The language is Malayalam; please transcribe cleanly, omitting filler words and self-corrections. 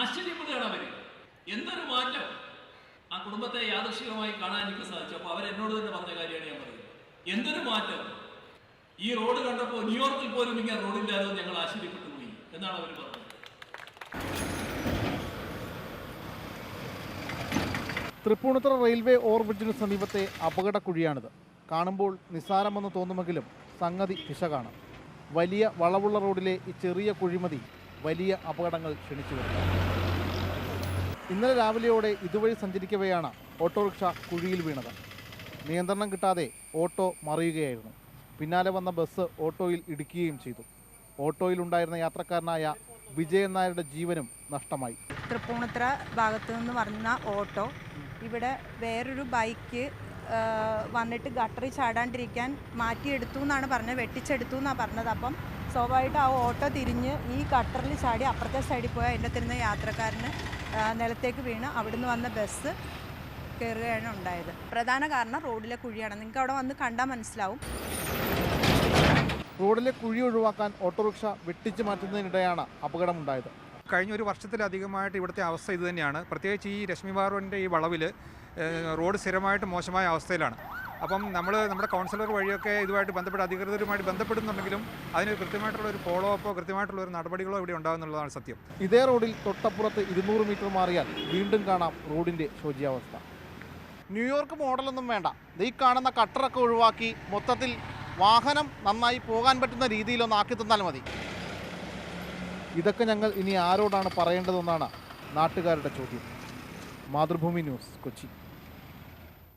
ആശ്ചര്യപ്പെടുകയാണ് അവര്. എന്തൊരു മാറ്റം ആ കുടുംബത്തെ യാദൃശ്ചികമായി കാണാൻ എനിക്ക് സാധിച്ചു. അപ്പൊ അവരെന്നോട് തന്നെ പറഞ്ഞ കാര്യമാണ് ഞാൻ പറയുന്നത്. എന്തൊരു മാറ്റം! ഈ റോഡ് കണ്ടപ്പോൾ ന്യൂയോർക്കിൽ പോലും ഇങ്ങനെ റോഡില്ലാതെ ഞങ്ങൾ ആശ്ചര്യപ്പെട്ടു പോയി എന്നാണ് അവർ പറഞ്ഞത്. തൃപ്പൂണിത്തുറ റെയിൽവേ ഓവർബ്രിഡ്ജിന് സമീപത്തെ അപകടക്കുഴിയാണിത്. കാണുമ്പോൾ നിസ്സാരമെന്ന് തോന്നുമെങ്കിലും സംഗതി പിശകാണ്. വലിയ വളവുള്ള റോഡിലെ ഈ ചെറിയ കുഴിമതി വലിയ അപകടങ്ങൾ ക്ഷണിച്ചു വരുന്നത്. ഇന്നലെ രാവിലെയോടെ ഇതുവഴി സഞ്ചരിക്കവെയാണ് ഓട്ടോറിക്ഷ കുഴിയിൽ വീണത്. നിയന്ത്രണം കിട്ടാതെ ഓട്ടോ മറിയുകയായിരുന്നു. പിന്നാലെ വന്ന ബസ് ഓട്ടോയിൽ ഇടിക്കുകയും ചെയ്തു. ഓട്ടോയിലുണ്ടായിരുന്ന യാത്രക്കാരനായ വിജയൻ നായരുടെ ജീവനും നഷ്ടമായി. തൃപ്പൂണിത്തുറ ഭാഗത്തു നിന്ന് വന്ന ഓട്ടോ ഇവിടെ വേറൊരു ബൈക്ക് വന്നിട്ട് ഗട്ടറിൽ ചാടാണ്ടിരിക്കാൻ മാറ്റിയെടുത്തു എന്നാണ് പറഞ്ഞത്, വെട്ടിച്ചെടുത്തു എന്നാണ് പറഞ്ഞത്. അപ്പം സ്വാഭാവികമായിട്ട് ആ ഓട്ടോ തിരിഞ്ഞ് ഈ ഗട്ടറിൽ ചാടി അപ്പുറത്തെ സൈഡിൽ പോയി അതിൻ്റെ തിരുന്ന യാത്രക്കാരന് നിലത്തേക്ക് വീണ് അവിടുന്ന് വന്ന ബസ് കയറുകയാണ് ഉണ്ടായത്. പ്രധാന കാരണം റോഡിലെ കുഴിയാണ്. നിങ്ങൾക്ക് അവിടെ വന്ന് കണ്ടാൽ മനസ്സിലാവും. റോഡിലെ കുഴി ഒഴിവാക്കാൻ ഓട്ടോറിക്ഷ വെട്ടിച്ചു മാറ്റുന്നതിനിടെയാണ് അപകടമുണ്ടായത്. കഴിഞ്ഞ ഒരു വർഷത്തിലധികമായിട്ട് ഇവിടുത്തെ അവസ്ഥ ഇതുതന്നെയാണ്. പ്രത്യേകിച്ച് ഈ ലക്ഷ്മി ബാറുവിൻ്റെ ഈ വളവിൽ റോഡ് സ്ഥിരമായിട്ട് മോശമായ അവസ്ഥയിലാണ്. അപ്പം നമ്മുടെ കൗൺസിലർ വഴിയൊക്കെ ഇതുമായിട്ട് ബന്ധപ്പെട്ട അധികൃതരുമായിട്ട് ബന്ധപ്പെടുന്നുണ്ടെങ്കിലും അതിന് കൃത്യമായിട്ടുള്ള ഒരു ഫോളോ അപ്പോ കൃത്യമായിട്ടുള്ള ഒരു നടപടികളോ ഇവിടെ ഉണ്ടാകുന്നുള്ളതാണ് സത്യം. ഇതേ റോഡിൽ തൊട്ടപ്പുറത്ത് 200 മീറ്റർ മാറിയാൽ വീണ്ടും കാണാം റോഡിൻ്റെ ശോചിയാവസ്ഥ. ന്യൂയോർക്ക് മോഡലൊന്നും വേണ്ട. ഈ കാണുന്ന കട്ടറൊക്കെ ഒഴിവാക്കി മൊത്തത്തിൽ വാഹനം നന്നായി പോകാൻ പറ്റുന്ന രീതിയിലൊന്ന് ആക്കി തന്നാൽ മതി. ഇതൊക്കെ ഞങ്ങൾ ഇനി ആരോടാണ് പറയേണ്ടതെന്നാണ് നാട്ടുകാരുടെ ചോദ്യം. മാതൃഭൂമി ന്യൂസ്, കൊച്ചി.